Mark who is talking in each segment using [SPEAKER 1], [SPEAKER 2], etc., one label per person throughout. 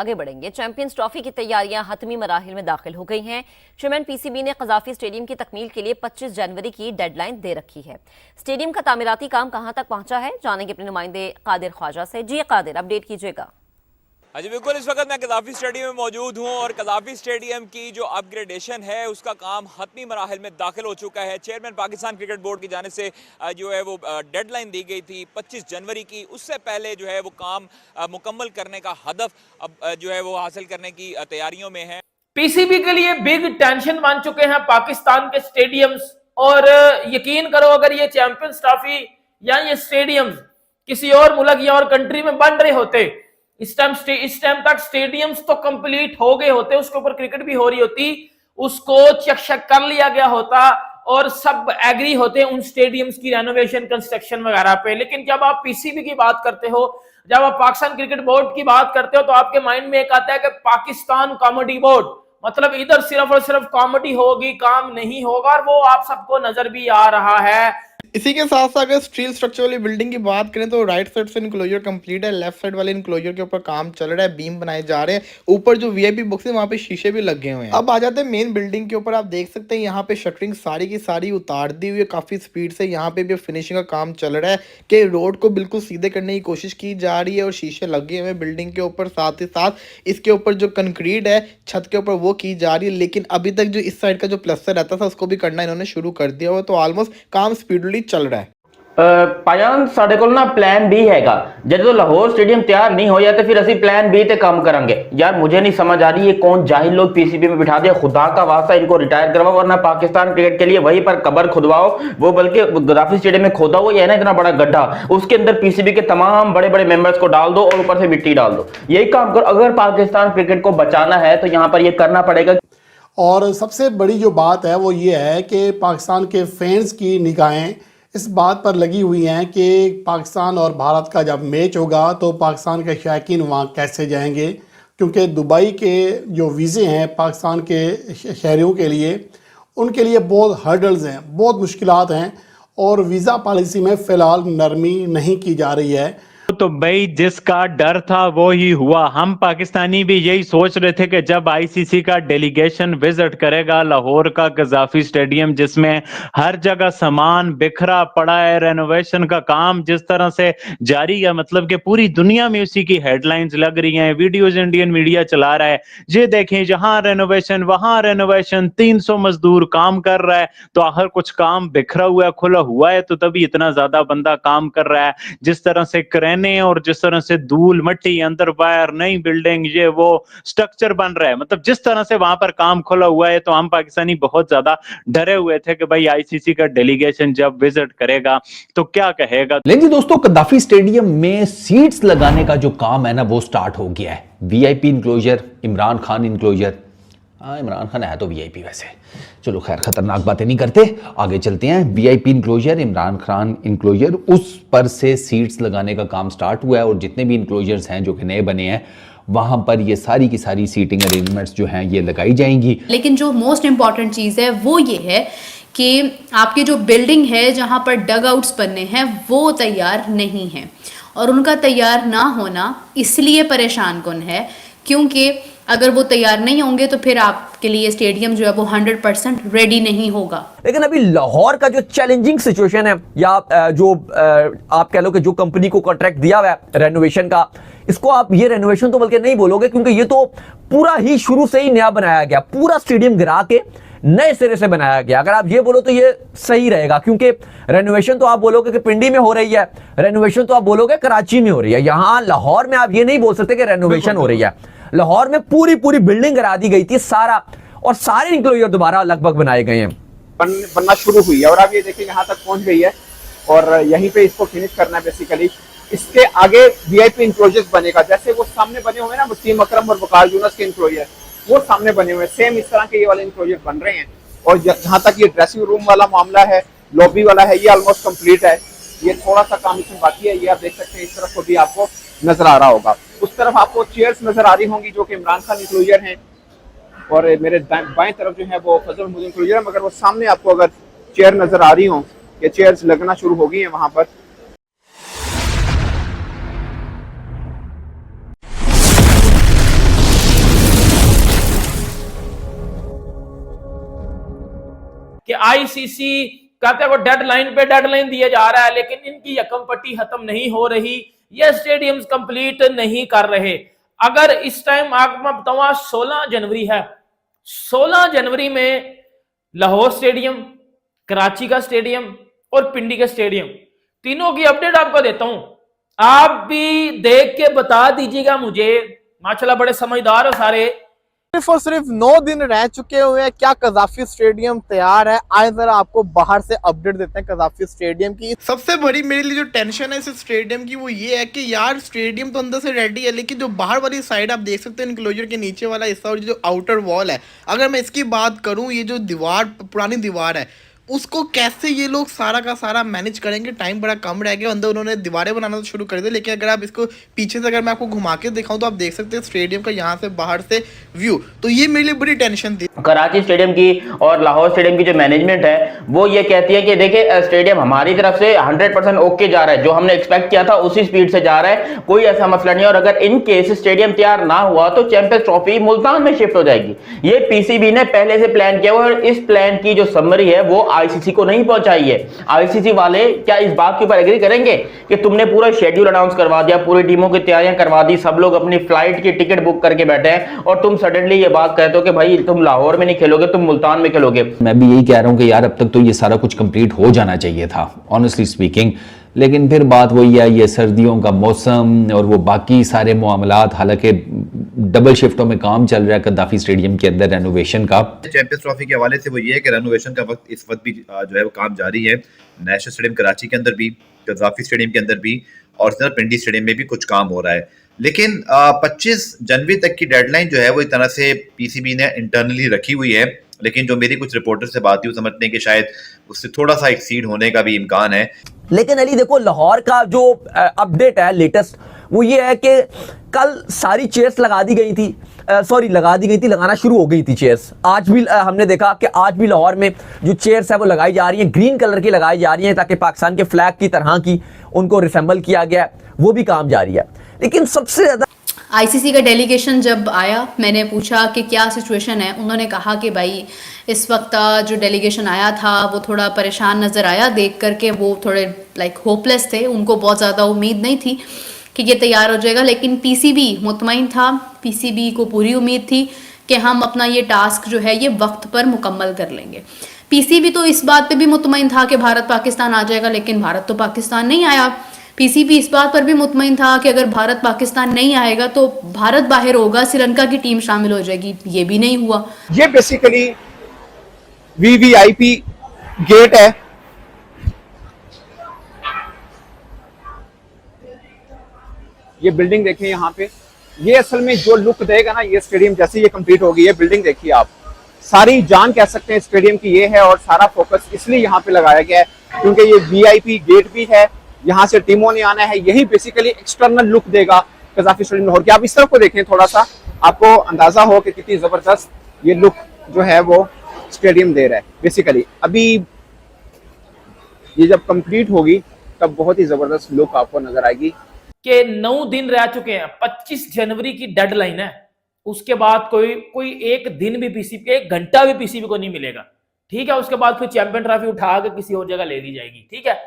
[SPEAKER 1] आगे बढ़ेंगे। Champions trophy की तैयारियां हतमी मराहिल में दाखिल हो गई हैं। चेयरमैन पीसीबी ने कज़ाफी स्टेडियम की तकमील के लिए 25 जनवरी की डेडलाइन दे रखी है। स्टेडियम का तामीराती काम कहां तक पहुंचा है, जानेंगे अपने नुमाइंदे कादिर ख्वाजा से। जी कादिर, अपडेट कीजिएगा।
[SPEAKER 2] हाँ जी बिल्कुल, इस वक्त मैं कज़ाफी स्टेडियम में मौजूद हूँ और कज़ाफी स्टेडियम की जो अपग्रेडेशन है उसका काम हतमी मराहिल में दाखिल हो चुका है। चेयरमैन पाकिस्तान क्रिकेट बोर्ड की जानिब से जो है वो डेडलाइन दी गई थी 25 जनवरी की। उससे पहले जो है वो काम मुकम्मल करने का हदफ अब जो है वो हासिल करने की तैयारियों में है।
[SPEAKER 3] पीसीबी के लिए बिग टेंशन बन चुके हैं पाकिस्तान के स्टेडियम्स। और यकीन करो, अगर ये चैंपियंस ट्रॉफी या ये स्टेडियम्स किसी और मुल्क या और कंट्री में बन रहे होते, इस टाइम तक स्टेडियम्स तो कंप्लीट हो गए होते, उसके ऊपर क्रिकेट भी हो रही होती, उसको चेक कर लिया गया होता और सब एग्री होते उन स्टेडियम्स की रेनोवेशन, कंस्ट्रक्शन वगैरह पे। लेकिन जब आप पीसीबी की बात करते हो, जब आप पाकिस्तान क्रिकेट बोर्ड की बात करते हो, तो आपके माइंड में एक आता है कि पाकिस्तान कॉमेडी बोर्ड, मतलब इधर सिर्फ और सिर्फ कॉमेडी होगी, काम नहीं होगा, और वो आप सबको नजर भी आ रहा है।
[SPEAKER 4] इसी के साथ साथ अगर स्टील स्ट्रक्चर वाली बिल्डिंग की बात करें तो राइट साइड से इनक्लोजर कंप्लीट है, लेफ्ट साइड वाले इनक्लोजर के ऊपर काम चल रहा है, बीम बनाए जा रहे हैं, ऊपर जो वीआईपी बॉक्स है वहाँ पे शीशे भी लगे हुए हैं। अब आ जाते हैं मेन बिल्डिंग के ऊपर। आप देख सकते हैं यहाँ पे शटरिंग सारी की सारी उतार दी हुई है काफी स्पीड से। यहाँ पे भी फिनिशिंग का काम चल रहा है कि रोड को बिल्कुल सीधे करने की कोशिश की जा रही है और शीशे लगे हुए बिल्डिंग के ऊपर। साथ ही साथ इसके ऊपर जो कंक्रीट है छत के ऊपर वो की जा रही है, लेकिन अभी तक जो इस साइड का जो प्लस्तर रहता था उसको भी करना इन्होंने शुरू कर दिया हुआ, तो ऑलमोस्ट काम स्पीडली चल रहा है।
[SPEAKER 5] पाजान साढ़े को ना प्लान बी हैगा, जो लाहौर स्टेडियम तैयार नहीं हो जाते फिर असि प्लान बी ते काम करेंगे। यार मुझे नहीं समझ आ रही है कौन जाहिल लोग पीसीबी में बिठा दिया, खुदा का वास्ता इनको रिटायर करवाओ, वरना पाकिस्तान क्रिकेट के लिए वहीं पर कबर खुदवाओ। वो बल्कि कज़ाफी स्टेडियम में खोदा हुआ है ना इतना बड़ा गड्ढा, उसके अंदर पीसीबी के तमाम बड़े बड़े मेंबर्स को डाल दो और ऊपर से मिट्टी डाल दो। यही काम करो, अगर पाकिस्तान क्रिकेट को बचाना है तो यहाँ पर यह करना पड़ेगा।
[SPEAKER 6] और सबसे बड़ी जो बात है वो ये है कि पाकिस्तान के फैंस की निगाहें इस बात पर लगी हुई हैं कि पाकिस्तान और भारत का जब मैच होगा तो पाकिस्तान के शायकीन वहाँ कैसे जाएंगे, क्योंकि दुबई के जो वीज़े हैं पाकिस्तान के शहरियों के लिए, उनके लिए बहुत हर्डल्स हैं, बहुत मुश्किलात हैं और वीज़ा पॉलिसी में फ़िलहाल नरमी नहीं की जा रही है।
[SPEAKER 7] तो भाई जिसका डर था वो ही हुआ। हम पाकिस्तानी भी यही सोच रहे थे कि जब आईसीसी का डेलीगेशन विजिट करेगा लाहौर का कज़ाफी स्टेडियम, जिसमें हर जगह सामान बिखरा पड़ा है, रेनोवेशन का काम जिस तरह से जारी है, मतलब कि पूरी दुनिया में उसी की हेडलाइंस लग रही हैं, वीडियोज इंडियन मीडिया चला रहा है, ये देखें जहां रेनोवेशन वहां रेनोवेशन, 300 मजदूर काम कर रहा है, तो आखिर कुछ काम बिखरा हुआ है, खुला हुआ है, तो तभी इतना ज्यादा बंदा काम कर रहा है। जिस तरह से क्रेन और जिस तरह से धूल मट्टी अंदर वायर नई बिल्डिंग ये वो स्ट्रक्चर बन रहा है, मतलब जिस तरह से वहां पर काम खुला हुआ है, तो हम पाकिस्तानी बहुत ज्यादा डरे हुए थे कि भाई आईसीसी का डेलीगेशन जब विजिट करेगा तो क्या कहेगा।
[SPEAKER 8] लेकिन दोस्तों कज़ाफी स्टेडियम में सीट्स लगाने का जो काम है ना वो स्टार्ट हो गया है। VIP enclosure, Imran Khan enclosure, Imran Khan है तो वीआईपी वैसे, चलो खैर खतरनाक बातें नहीं करते, आगे चलते हैं। VIP enclosure, Imran Khan enclosure, उस पर से सीट्स लगाने का काम स्टार्ट हुआ है और जितने भी इंक्लोजर्स हैं जो कि नए बने हैं वहां पर ये सारी की सारी सीटिंग अरेंजमेंट्स जो हैं ये लगाई जाएंगी।
[SPEAKER 9] लेकिन जो मोस्ट इंपॉर्टेंट चीज़ है वो ये है कि आपकी जो बिल्डिंग है जहां पर डग आउट्स बनने हैं वो तैयार नहीं है, और उनका तैयार ना होना इसलिए परेशान कुन है क्योंकि अगर वो तैयार नहीं होंगे तो फिर आपके लिए स्टेडियम जो है वो 100% रेडी नहीं होगा।
[SPEAKER 10] लेकिन अभी लाहौर का जो चैलेंजिंग सिचुएशन है, या जो आप कह लो कि जो कंपनी को कॉन्ट्रैक्ट दिया हुआ है रेनोवेशन का, इसको आप ये रेनोवेशन तो बल्कि नहीं बोलोगे क्योंकि ये तो पूरा ही शुरू से ही नया बनाया गया, पूरा स्टेडियम गिरा के नए सिरे से बनाया गया। अगर आप ये बोलो तो ये सही रहेगा, क्योंकि रेनोवेशन तो आप बोलोगे कि पिंडी में हो रही है, रेनोवेशन तो आप बोलोगे कराची में हो रही है, यहां लाहौर में आप ये नहीं बोल सकते कि रेनोवेशन हो रही है। लाहौर में पूरी पूरी बिल्डिंग गिरा दी गई थी सारा, और सारे इंक्लोजर दोबारा लगभग बनाए गए हैं,
[SPEAKER 11] बनना शुरू हुई है और आप ये देखिए यहाँ तक पहुंच गई है और यहीं पे इसको फिनिश करना है बेसिकली। इसके आगे वीआईपी इंक्लोजर्स बनेगा, जैसे वो सामने बने हुए ना वसीम अकरम और वकार यूनुस के इंक्लोजर, वो सामने बने हुए सेम इस तरह के ये वाले इंक्लोजर बन रहे हैं। और जहाँ तक ये ड्रेसिंग रूम वाला मामला है, लॉबी वाला है, ये ऑलमोस्ट कंप्लीट है। ये थोड़ा सा काम इसमें बाकी है, ये आप देख सकते हैं, इस तरफ को भी आपको नजर आ रहा होगा। उस तरफ आपको चेयर्स नजर आ रही होंगी जो कि इमरान खान इंक्लोजर हैं, और मेरे बाएं तरफ जो है वो फजल महमूद इंक्लोजर है, मगर वो सामने आपको अगर चेयर नजर आ रही हो, ये चेयर्स लगना शुरू हो गई हैं वहां पर।
[SPEAKER 3] आईसीसी कहते हैं वो डेडलाइन पे डेडलाइन दिया जा रहा है, लेकिन इनकी यकम पट्टी खत्म नहीं हो रही, ये स्टेडियम्स कंप्लीट नहीं कर रहे। अगर इस टाइम आपको मैं बताऊं 16 जनवरी है, 16 जनवरी में लाहौर स्टेडियम, कराची का स्टेडियम और पिंडी का स्टेडियम, तीनों की अपडेट आपको देता हूं, आप भी देख के बता दीजिएगा मुझे। माशाल्लाह बड़े समझदार हो सारे।
[SPEAKER 4] सिर्फ और सिर्फ 9 दिन रह चुके हुए हैं, क्या कजाफी स्टेडियम तैयार है? आए जरा आपको बाहर से अपडेट देते हैं कजाफी स्टेडियम की। सबसे बड़ी मेरे लिए जो टेंशन है इस स्टेडियम की वो ये है कि यार स्टेडियम तो अंदर से रेडी है, लेकिन जो बाहर वाली साइड आप देख सकते हैं इनक्लोजर के नीचे वाला हिस्सा और जो आउटर वॉल है, अगर मैं इसकी बात करूं, ये जो दीवार पुरानी दीवार है उसको कैसे ये लोग सारा का सारा मैनेज करेंगे? टाइम बड़ा कम रह गया, अंदर उन्होंने दीवारें बनाना तो शुरू कर दिया, लेकिन अगर आप इसको पीछे से अगर मैं आपको घुमा के दिखाऊं तो आप देख सकते हैं स्टेडियम का यहाँ से बाहर से व्यू। तो ये मेरे लिए बड़ी टेंशन थी।
[SPEAKER 5] कराची स्टेडियम की और लाहौर स्टेडियम की जो मैनेजमेंट है वो ये कहती है कि देखिए स्टेडियम हमारी तरफ से 100% ओके जा रहा है, जो हमने एक्सपेक्ट किया था उसी स्पीड से जा रहा है, कोई ऐसा मसला नहीं है। और अगर इन केस स्टेडियम तैयार ना हुआ तो चैंपियंस ट्रॉफी मुल्तान में शिफ्ट हो जाएगी। ये पीसीबी ने पहले से प्लान किया हुआ है और इस प्लान की जो समरी है वो आईसीसी को नहीं चाहिए। आईसीसी वाले क्या इस बात के ऊपर एग्री करेंगे कि तुमने पूरा शेड्यूल अनाउंस करवा दिया, पूरी टीमों की तैयारियां करवा दी, सब लोग अपनी फ्लाइट की टिकट बुक करके बैठे हैं और तुम सडनली ये बात कहते हो कि भाई तुम लाहौर में नहीं खेलोगे, तुम मुल्तान में खेलोगे?
[SPEAKER 8] मैं भी यही कह रहा हूं कि यार अब तक तो ये सारा कुछ कंप्लीट हो जाना चाहिए था ऑनेस्टली स्पीकिंग, लेकिन फिर बात वही है, ये सर्दियों का मौसम और वो बाकी सारे मामलात, हालांकि डबल शिफ्टों में काम चल रहा है कद्दाफी स्टेडियम के अंदर रेनोवेशन का।
[SPEAKER 12] चैंपियंस ट्रॉफी के हवाले से वो ये है कि रेनोवेशन का वक्त इस वक्त भी जो है वो काम जारी है। नेशनल स्टेडियम कराची के अंदर भी, कद्दाफी स्टेडियम के अंदर भी और पिंडी स्टेडियम में भी कुछ काम हो रहा है, लेकिन 25 जनवरी तक की डेडलाइन जो है वो एक तरह से पीसीबी ने इंटरनली रखी हुई है, लेकिन जो मेरी कुछ रिपोर्टर से बात हुई समझते हैं कि शायद उससे थोड़ा सा एक्सीड होने का भी इम्कान है।
[SPEAKER 10] लेकिन अली देखो लाहौर का जो अपडेट है लेटेस्ट वो ये है कि कल सारी चेयर्स लगा दी गई थी, लगाना शुरू हो गई थी चेयर्स। आज भी हमने देखा कि आज भी लाहौर में जो चेयर्स है वो लगाई जा रही हैं, ग्रीन कलर की लगाई जा रही हैं ताकि पाकिस्तान के फ्लैग की तरह की उनको रिसेंबल किया गया, वो भी काम जारी है। लेकिन सबसे ज्यादा
[SPEAKER 9] आईसीसी का डेलीगेशन जब आया, मैंने पूछा कि क्या सिचुएशन है, उन्होंने कहा कि भाई इस वक्त जो डेलीगेशन आया था वो थोड़ा परेशान नज़र आया, देख करके वो थोड़े होपलेस थे, उनको बहुत ज़्यादा उम्मीद नहीं थी कि ये तैयार हो जाएगा, लेकिन पीसीबी मुतमईन था, पीसीबी को पूरी उम्मीद थी कि हम अपना ये टास्क जो है ये वक्त पर मुकम्मल कर लेंगे। पीसीबी तो इस बात पे भी मुतमईन था कि भारत पाकिस्तान आ जाएगा, लेकिन भारत तो पाकिस्तान नहीं आया। पीसीबी इस बात पर भी मुतमईन था कि अगर भारत पाकिस्तान नहीं आएगा तो भारत बाहर होगा, श्रीलंका की टीम शामिल हो जाएगी, ये भी नहीं हुआ।
[SPEAKER 11] ये बेसिकली वीवीआईपी गेट है, ये बिल्डिंग देखिए यहाँ पे, ये असल में जो लुक देगा ना ये स्टेडियम जैसे ये कंप्लीट होगी, ये बिल्डिंग देखिए आप, सारी जान कह सकते हैं स्टेडियम की ये है और सारा फोकस इसलिए यहाँ पे लगाया गया है क्योंकि ये वीआईपी गेट भी है, यहाँ से टीमों ने आना है, यही बेसिकली एक्सटर्नल लुक देगा कज़ाफी स्टेडियम लाहौर की। आप इस तरफ को देखें थोड़ा सा, आपको अंदाजा हो कि कितनी जबरदस्त ये लुक जो है वो स्टेडियम दे रहा है। बेसिकली अभी ये जब कंप्लीट होगी तब बहुत ही जबरदस्त लुक आपको नजर आएगी।
[SPEAKER 3] कि 9 दिन रह चुके हैं, 25 जनवरी की डेडलाइन है, उसके बाद कोई एक दिन भी पीसीबी, 1 घंटा भी पीसीबी को नहीं मिलेगा, ठीक है। उसके बाद फिर चैंपियन ट्रॉफी उठा के किसी और जगह ले ली जाएगी, ठीक है।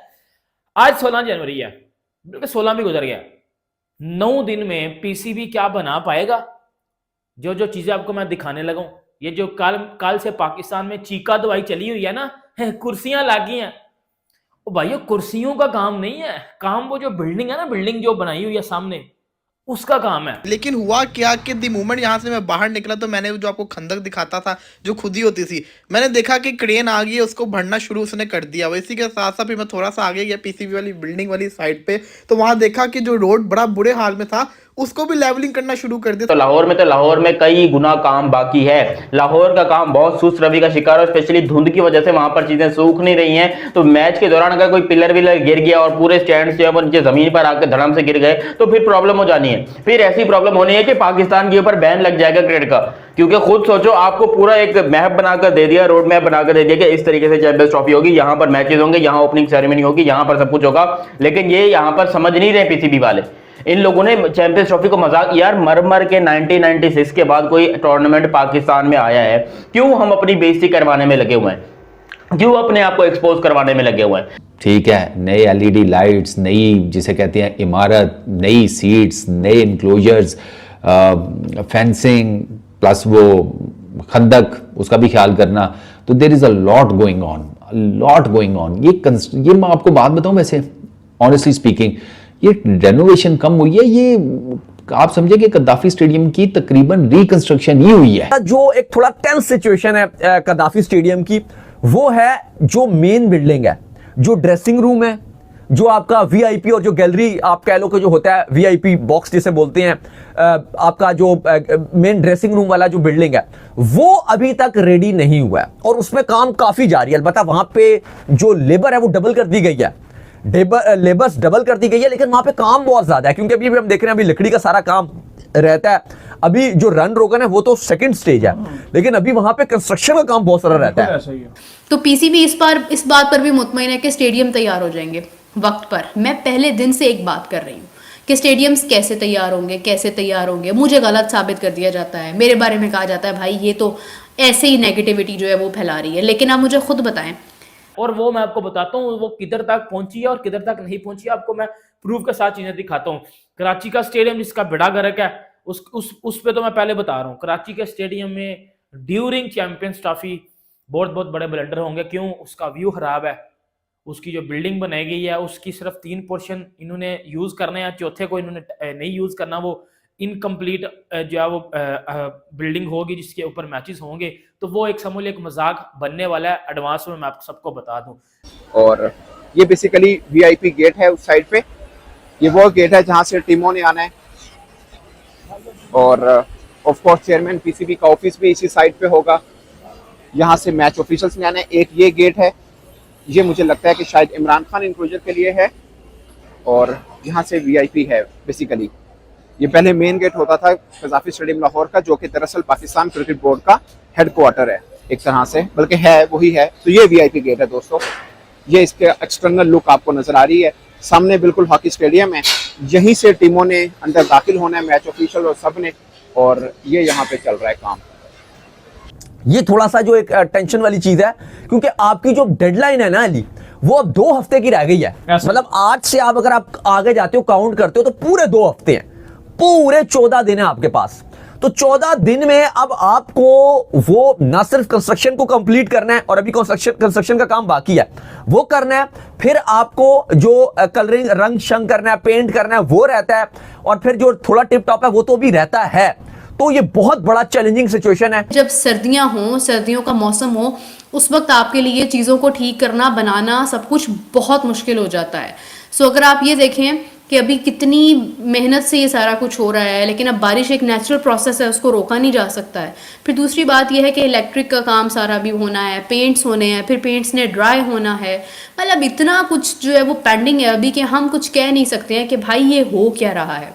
[SPEAKER 3] आज 16 जनवरी है, बल्कि 16 भी गुजर गया। 9 दिन में पीसीबी क्या बना पाएगा? जो जो चीजें आपको मैं दिखाने लगा हूं, ये जो कल से पाकिस्तान में चीका दवाई चली हुई है ना, कुर्सियां लागी हैं, ओ भाई ये कुर्सियों का काम नहीं है, काम वो जो बिल्डिंग है ना, बिल्डिंग जो बनाई हुई है सामने, उसका काम है।
[SPEAKER 4] लेकिन हुआ क्या कि द मोमेंट यहाँ से मैं बाहर निकला तो मैंने जो आपको खंदक दिखाता था जो खुद ही होती थी, मैंने देखा कि क्रेन आ गई है, उसको भरना शुरू उसने कर दिया। वैसे के साथ साथ फिर मैं थोड़ा सा आगे गया पीसीबी वाली बिल्डिंग वाली साइड पे, तो वहां देखा कि जो रोड बड़ा बुरे हाल में था उसको भी लेवलिंग करना शुरू कर दिया।
[SPEAKER 5] तो लाहौर में कई गुना काम बाकी है। लाहौर का काम बहुत सुस्त रवि का शिकार है, स्पेशली धुंध की वजह से वहां पर चीजें सूख नहीं रही हैं। तो मैच के दौरान अगर कोई पिलर विलर गिर गया और पूरे स्टैंड से नीचे जमीन पर आकर धड़म से गिर गए तो फिर प्रॉब्लम हो जानी है। फिर ऐसी प्रॉब्लम होनी है कि पाकिस्तान के ऊपर बैन लग जाएगा क्रिकेट का, क्योंकि खुद सोचो आपको पूरा एक मैप बनाकर दे दिया, रोड मैप बनाकर दे दिया कि इस तरीके से चैंपियंस ट्रॉफी होगी, यहाँ पर मैचेस होंगे, यहाँ ओपनिंग सेरेमनी होगी, यहाँ पर सब कुछ होगा, लेकिन ये यहाँ पर समझ नहीं रहे पीसीबी वाले। इन लोगों ने चैंपियंस ट्रॉफी को मजाक, यार मर के 1996 के बाद कोई टूर्नामेंट पाकिस्तान में आया है, क्यों हम अपनी बेइज्जती करवाने में लगे हुए हैं? क्यों अपने आप को एक्सपोज करवाने में लगे हुए हैं?
[SPEAKER 8] ठीक है, नए एलईडी लाइट्स, नई जिसे कहते हैं इमारत, नई सीट्स, नए इंक्लोजर्स, फेंसिंग, प्लस वो खंदक, उसका भी ख्याल करना, तो there is a lot going on. ये मैं आपको बात बताऊं, वैसे ऑनेस्टली स्पीकिंग, ये रेनोवेशन कम हुई है, ये आप समझे कि कद्दाफी स्टेडियम की तकरीबन रिकंस्ट्रक्शन ही हुई है।
[SPEAKER 10] जो एक थोड़ा टेंस सिचुएशन है कद्दाफी स्टेडियम की, वो है जो मेन बिल्डिंग है, जो ड्रेसिंग रूम है, जो आपका वीआईपी और जो गैलरी आप कह लो कि जो होता है वीआईपी बॉक्स जिसे बोलते हैं, आपका जो मेन ड्रेसिंग रूम वाला जो बिल्डिंग है, वो अभी तक रेडी नहीं हुआ है और उसमें काम काफी जारी है। अलबत्ता वहां पे जो लेबर है वो डबल कर दी गई है, लेबर्स डबल कर दी गई है, लेकिन वहां पे काम बहुत ज्यादा है, क्योंकि अभी हम देख रहे हैं अभी लकड़ी का सारा काम रहता है। अभी जो रन रोगन है वो तो सेकंड स्टेज है, लेकिन अभी वहां पे कंस्ट्रक्शन का काम बहुत सारा रहता है।
[SPEAKER 9] तो पीसीबी इस बात पर भी मुतमईन है कि स्टेडियम तैयार हो जाएंगे वक्त पर। मैं पहले दिन से एक बात कर रही हूँ कि स्टेडियम्स कैसे तैयार होंगे, मुझे गलत साबित कर दिया जाता है, मेरे बारे में कहा जाता है भाई ये तो ऐसे ही नेगेटिविटी जो है वो फैला रही है। लेकिन आप मुझे खुद बताएं,
[SPEAKER 3] और वो मैं आपको बताता हूँ वो किधर तक पहुंची है और किधर तक नहीं पहुंची है, आपको मैं प्रूफ के साथ चीजें दिखाता हूँ। कराची का स्टेडियम जिसका बेड़ा गर्क है, उस पे तो मैं पहले बता रहा हूँ, कराची के स्टेडियम में ड्यूरिंग चैंपियंस ट्रॉफी बहुत बड़े ब्लंडर होंगे। क्यों? उसका व्यू खराब है, उसकी जो बिल्डिंग बनाई गई है उसकी सिर्फ 3 पोर्शन इन्होंने यूज करने हैं, चौथे को इन्होंने नहीं यूज करना। वो इनकम्प्लीट जो है वो बिल्डिंग होगी जिसके ऊपर मैचेस होंगे, तो वो एक समूह एक मजाक बनने वाला है। एडवांस में मैं आपको सबको बता दूं।
[SPEAKER 11] और ये बेसिकली वीआईपी गेट है उस साइड पे, ये वो गेट है जहां से टीमों ने आना है, और ऑफ कोर्स चेयरमैन पीसीबी का ऑफिस भी इसी साइड पे होगा, यहाँ से मैच ऑफिशियल्स ने आना है। एक ये गेट है, ये मुझे लगता है कि शायद इमरान खान इंक्लोजर के लिए है, और यहाँ से वीआईपी है। बेसिकली ये पहले मेन गेट होता था कज़ाफी स्टेडियम लाहौर का, जो कि दरअसल पाकिस्तान क्रिकेट बोर्ड का हेडक्वार्टर है एक तरह से, बल्कि है वही है। तो ये वीआईपी गेट है दोस्तों, ये इसके एक्सटर्नल लुक आपको नजर आ रही है। सामने बिल्कुल हॉकी स्टेडियम है, यहीं से टीमों ने अंदर दाखिल होना है, मैच ऑफिशियल और सब ने, और ये यहाँ पे चल रहा है काम।
[SPEAKER 10] ये थोड़ा सा जो एक टेंशन वाली चीज है, क्योंकि आपकी जो डेडलाइन है ना अली, वो अब 2 हफ्ते की रह गई है। मतलब आज से आप अगर आप आगे जाते हो, काउंट करते हो, तो पूरे 2 हफ्ते हैं, पूरे 14 दिन है आपके पास। तो 14 दिन में अब आपको वो ना सिर्फ कंस्ट्रक्शन को कंप्लीट करना है, और अभी कंस्ट्रक्शन का काम बाकी है, वो करना है, फिर आपको जो कलरिंग रंग शंग करना है, पेंट करना है, वो रहता है, और फिर जो थोड़ा टिप टॉप है वो तो भी रहता है। तो ये बहुत बड़ा चैलेंजिंग सिचुएशन है।
[SPEAKER 9] जब सर्दियां हो, सर्दियों का मौसम हो, उस वक्त आपके लिए चीज़ों को ठीक करना, बनाना, सब कुछ बहुत मुश्किल हो जाता है। सो अगर आप ये देखें कि अभी कितनी मेहनत से ये सारा कुछ हो रहा है, लेकिन अब बारिश एक नेचुरल प्रोसेस है, उसको रोका नहीं जा सकता है। फिर दूसरी बात यह है कि इलेक्ट्रिक का काम सारा भी होना है, पेंट्स होने हैं, फिर पेंट्स ने ड्राई होना है, मतलब इतना कुछ जो है वो पेंडिंग है अभी कि हम कुछ कह नहीं सकते हैं कि भाई ये हो क्या रहा है।